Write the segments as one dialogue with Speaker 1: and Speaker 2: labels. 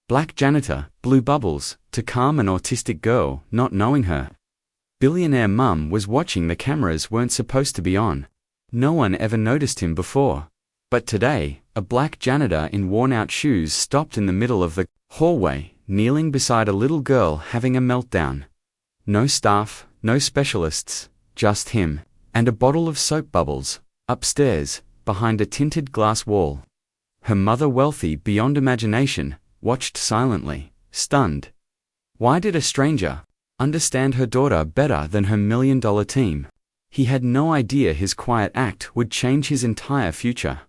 Speaker 1: Black janitor, blue bubbles, to calm an autistic girl not knowing her. Billionaire mum was watching. The cameras weren't supposed to be on. No one ever noticed him before. But today, a black janitor in worn-out shoes stopped in the middle of the hallway, kneeling beside a little girl having a meltdown. No staff, no specialists, just him, and a bottle of soap bubbles, upstairs, behind a tinted glass wall. Her mother, wealthy beyond imagination, watched silently, stunned. Why did a stranger understand her daughter better than her million-dollar team? He had no idea his quiet act would change his entire future.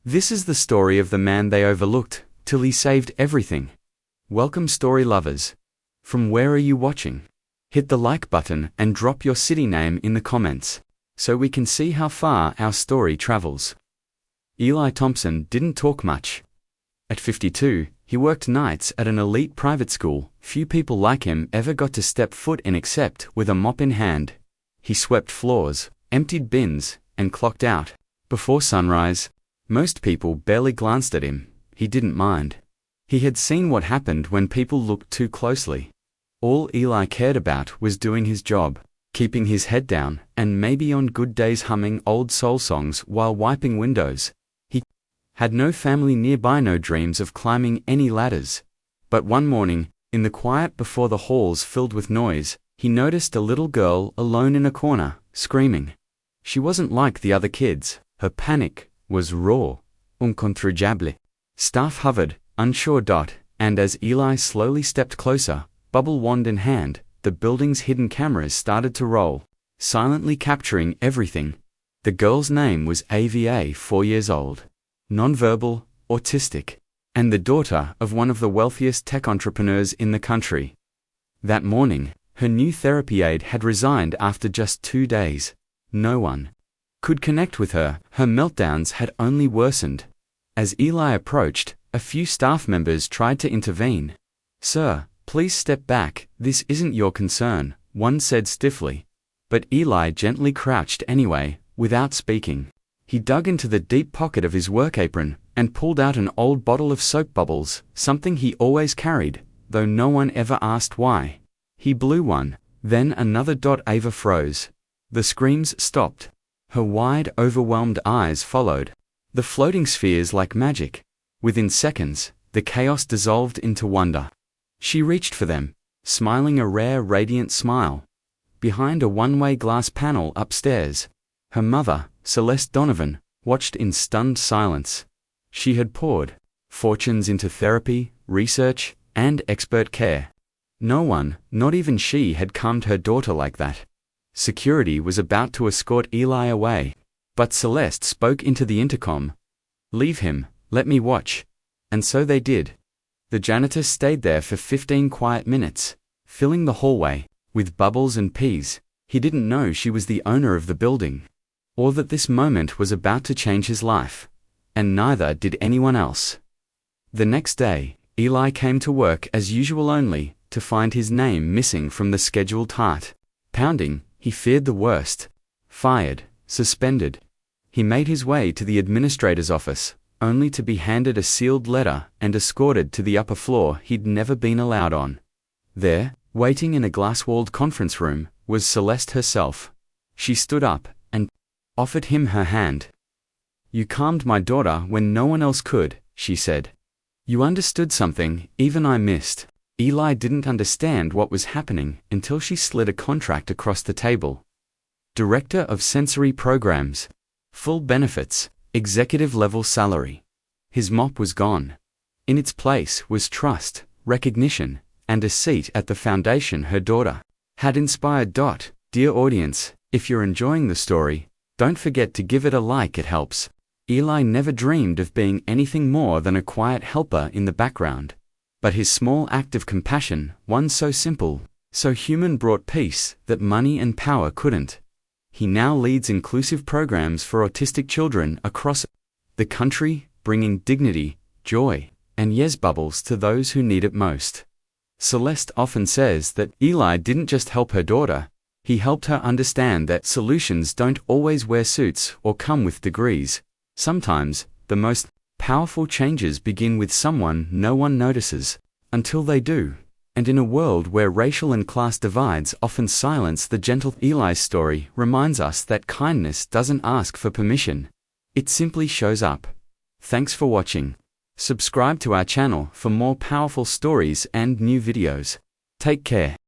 Speaker 1: This is the story of the man they overlooked, till he saved everything. Welcome, story lovers. From where are you watching? Hit the like button and drop your city name in the comments, so we can see how far our story travels. Eli Thompson didn't talk much. At 52, he worked nights at an elite private school. Few people like him ever got to step foot in except with a mop in hand. He swept floors, emptied bins, and clocked out before sunrise. Most people barely glanced at him. He didn't mind. He had seen what happened when people looked too closely. All Eli cared about was doing his job, keeping his head down, and maybe on good days humming old soul songs while wiping windows. He had no family nearby, no dreams of climbing any ladders. But one morning, in the quiet before the halls filled with noise, he noticed a little girl alone in a corner, screaming. She wasn't like the other kids. Her panic was raw, incontrôlable. Staff hovered, unsure. And as Eli slowly stepped closer, bubble wand in hand, the building's hidden cameras started to roll, silently capturing everything. The girl's name was Ava, 4 years old, nonverbal, autistic, and the daughter of one of the wealthiest tech entrepreneurs in the country. That morning, her new therapy aide had resigned after just 2 days. No one could connect with her. Her meltdowns had only worsened. As Eli approached, a few staff members tried to intervene. "Sir, please step back, this isn't your concern," one said stiffly. But Eli gently crouched anyway, without speaking. He dug into the deep pocket of his work apron and pulled out an old bottle of soap bubbles, something he always carried, though no one ever asked why. He blew one, then another. Ava froze. The screams stopped. Her wide, overwhelmed eyes followed the floating spheres like magic. Within seconds, the chaos dissolved into wonder. She reached for them, smiling a rare, radiant smile. Behind a one-way glass panel upstairs, her mother, Celeste Donovan, watched in stunned silence. She had poured fortunes into therapy, research, and expert care. No one, not even she, had calmed her daughter like that. Security was about to escort Eli away, but Celeste spoke into the intercom. "Leave him, let me watch." And so they did. The janitor stayed there for 15 quiet minutes, filling the hallway with bubbles and peas. He didn't know she was the owner of the building, or that this moment was about to change his life, and neither did anyone else. The next day, Eli came to work as usual, only to find his name missing from the scheduled heart pounding. He feared the worst. Fired, suspended. He made his way to the administrator's office, only to be handed a sealed letter and escorted to the upper floor he'd never been allowed on. There, waiting in a glass-walled conference room, was Celeste herself. She stood up and offered him her hand. "You calmed my daughter when no one else could," she said. "You understood something even I missed." Eli didn't understand what was happening until she slid a contract across the table. Director of Sensory Programs. Full benefits, executive-level salary. His mop was gone. In its place was trust, recognition, and a seat at the foundation her daughter had inspired. Dear audience, if you're enjoying the story, don't forget to give it a like, it helps. Eli never dreamed of being anything more than a quiet helper in the background. But his small act of compassion, one so simple, so human, brought peace that money and power couldn't. He now leads inclusive programs for autistic children across the country, bringing dignity, joy, and yes bubbles to those who need it most. Celeste often says that Eli didn't just help her daughter, he helped her understand that solutions don't always wear suits or come with degrees. Sometimes, the most powerful changes begin with someone no one notices. until they do. And in a world where racial and class divides often silence the gentle, Eli's story reminds us that kindness doesn't ask for permission. It simply shows up. Thanks for watching. Subscribe to our channel for more powerful stories and new videos. Take care.